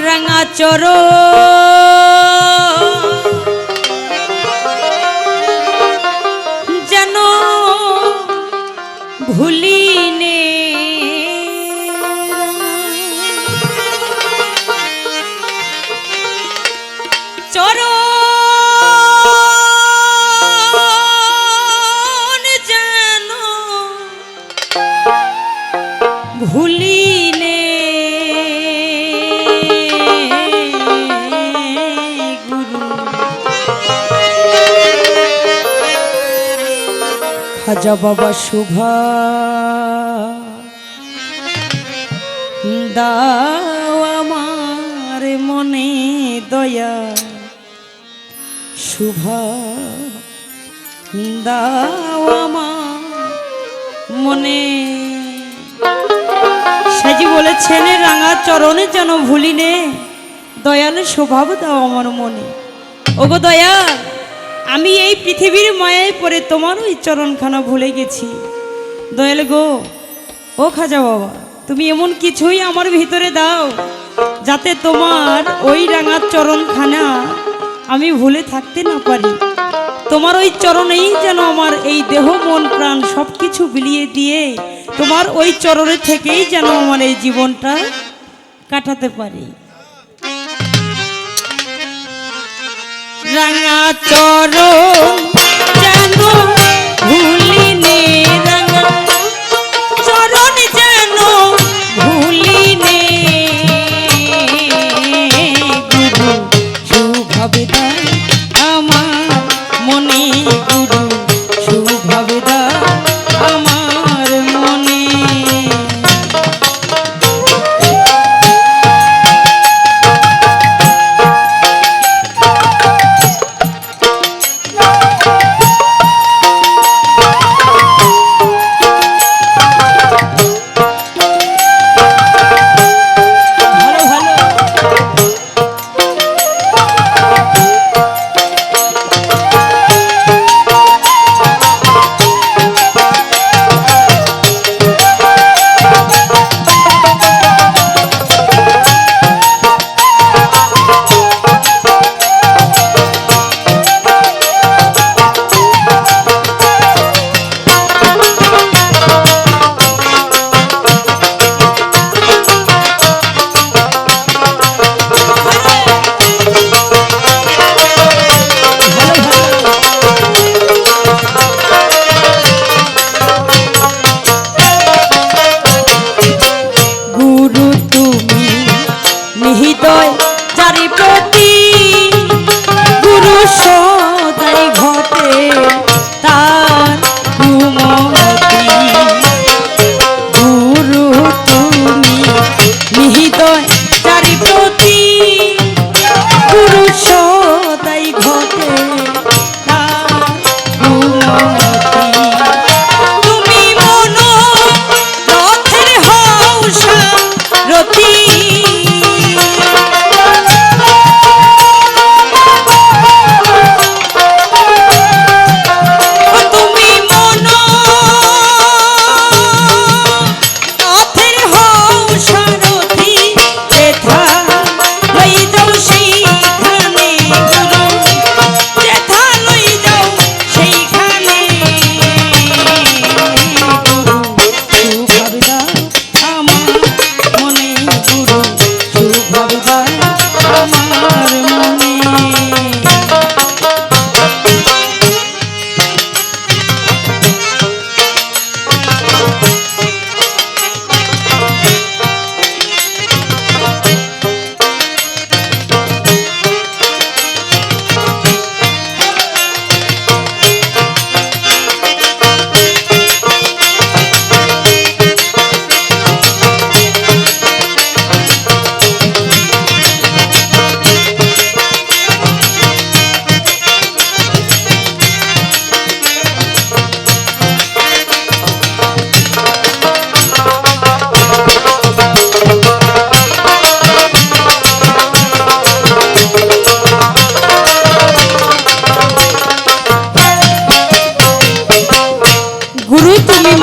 রাঙা চর যেন ভুলিনে চর যেন ভুলিনে খাজা বাবা শুভা দাও আমার মনে দয়া শুভা দাও আমার মনে সাজি বলেছেন রাঙা চরণে যেন ভুলিনে দয়াল স্বভাব দাও আমার মনে। ওগো দয়াল, আমি এই পৃথিবীর মায়ায় পড়ে তোমার ওই চরণখানা ভুলে গেছি। দয়াল গো, ও খাজা বাবা, তুমি এমন কিছুই আমার ভিতরে দাও যাতে তোমার ওই রাঙা চরণখানা আমি ভুলে থাকতে না পারি। তোমার ওই চরণেই যেন আমার এই দেহ মন প্রাণ সব কিছু বিলিয়ে দিয়ে তোমার ওই চরণে থেকেই যেন আমার এই জীবনটা কাটাতে পারি। রাঙা চরণ যেন ভুলিনে, রাঙা চরণ যেন ভুলিনে, গুরু শুভাবে দাও আমার মনে, গুরু শুভাবে দাও আমার মনে।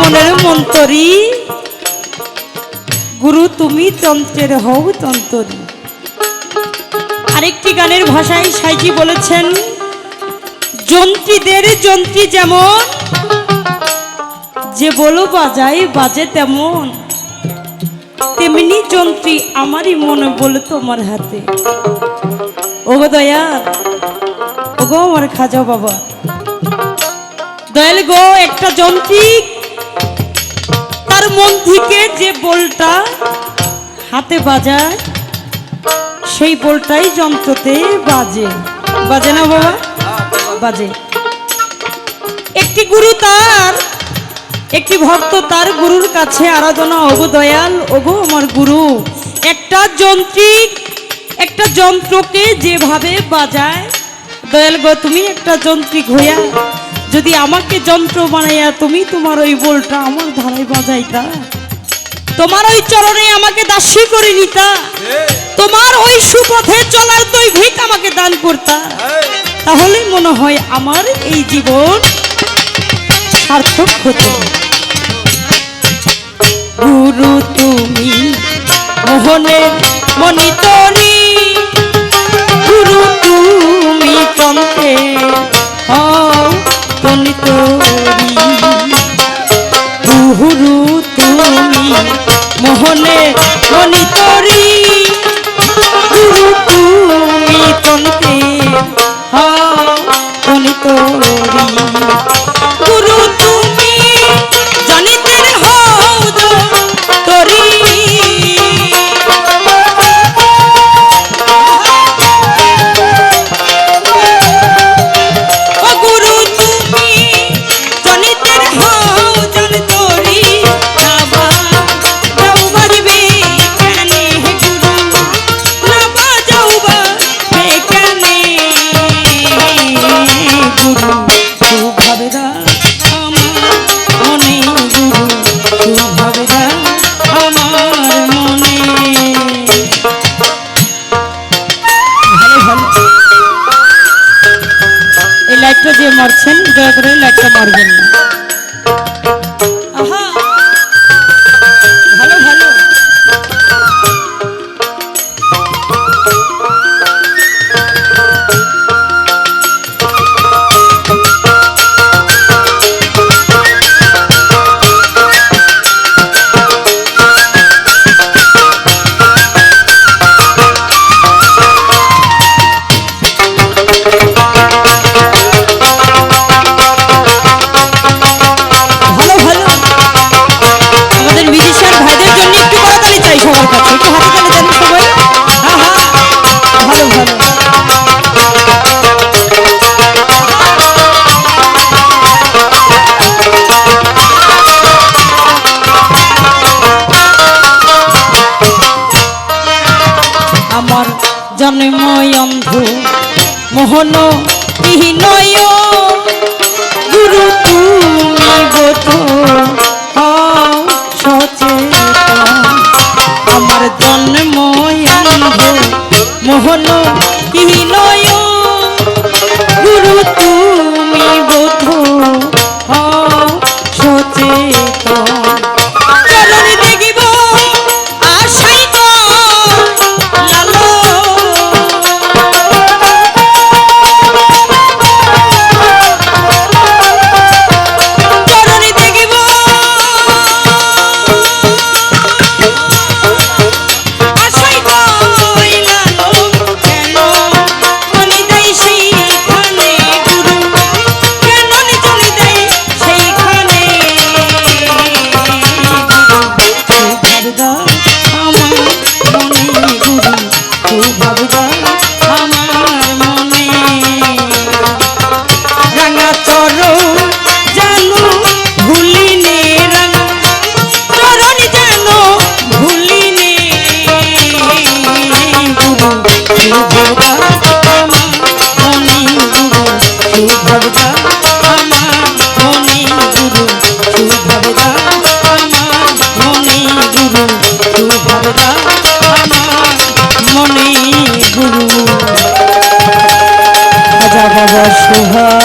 মনের মন্তরী, গুরু তুমি তন্ত্রের হও তন্তরী। আরেকটি গানের ভাষায় সাইজি বলেছেন, যন্ত্রীদের যন্ত্রী যেমন, যে বলো বাজায় বাজে তেমন, তেমনি যন্ত্রী আমারই মনে বলে তোমার হাতে। ওগো দয়াল, ওগো আমার খাজা বাবা, দয়াল গো, একটা যন্ত্রী তার মন থেকে যে বলটা হাতে বাজায়, সেই বলটাই যন্ত্রতে বাজে। বাজে না বাবা? বাজে। একটি গুরু তার, একটি ভক্ত তার গুরুর কাছে আরাধনা, ওগো দয়াল, ওগো আমার গুরু, একটা যন্ত্রী একটা যন্ত্রকে যেভাবে বাজায়, দয়াল গো তুমি একটা যন্ত্রী হইয়া যদি আমাকে যন্ত্র বানাইয়া তুমি তোমার ওই বলটা আমার ধারায় বাজাইতা, তোমার ওই চরণে আমাকে দাসী করে নিতা, তোমার ওই সুপথে চলার দৈভিক আমাকে দান করতা, তাহলে মনে হয় আমার এই জীবন সার্থক হতো। গুরু তুমি মোহনের মনিতরি, গুরু তুমি কণ্ঠে হও তনিতরি, গুরু তুমি মোহনের মনিতরি, গুরু তুমি কণ্ঠে হও তনিতরি, গুরু তুমি জানিতেন হও তরি, ও গুরু তুমি জানিতেন হও তরি, নাবা যাও বাজবে কেনে গুরু, নাবা যাও বাজবে কেনে গুরু, ভাবে দা আমার মনে, গুরু ভাবে দা আমার মনে। ভালো ভালো, এই লাইটটা দিয়ে মারছেন, দয়া করে লাইটটা মারবেন না। আহা, ভালো ভালো। ভালো ভালো, আমাদের মিউজিশিয়ান ভাইদের জন্য একটু করতালি চাই সবার কাছে, একটু হাতে তালি দেন সবাই। আহা, ভালো ভালো। আমার জন্ময় অন্ধ মোহন বিহীনয়, গুরু তুমি বোধ হও সচেতন, আমার জন্ময় অন্ধ মোহন বিহীনয়, গুরু তুমি বোধ হও সচেতন, চরণ দেখিব আশাই গো লালো, চরণ দেখিব আশাই গো লালো, কেন মনি দেয় সেইখানে গুরু, কেন চলি দেয় সেইখানে ভাবদা আমার মনে, গুরু ভাবদা আমার মনে, রাঙা চরণ জানো ভুলিনে, রাঙা চরণ জানো ভুলিনে, গুরু ভাবদা আমার মনে, গুরু ভাবদা আমার মনে, গুরু ভাবদা আমার মনে, গুরু ভাবদা আমার মনে, গুরু খাজা বাবা সোহা।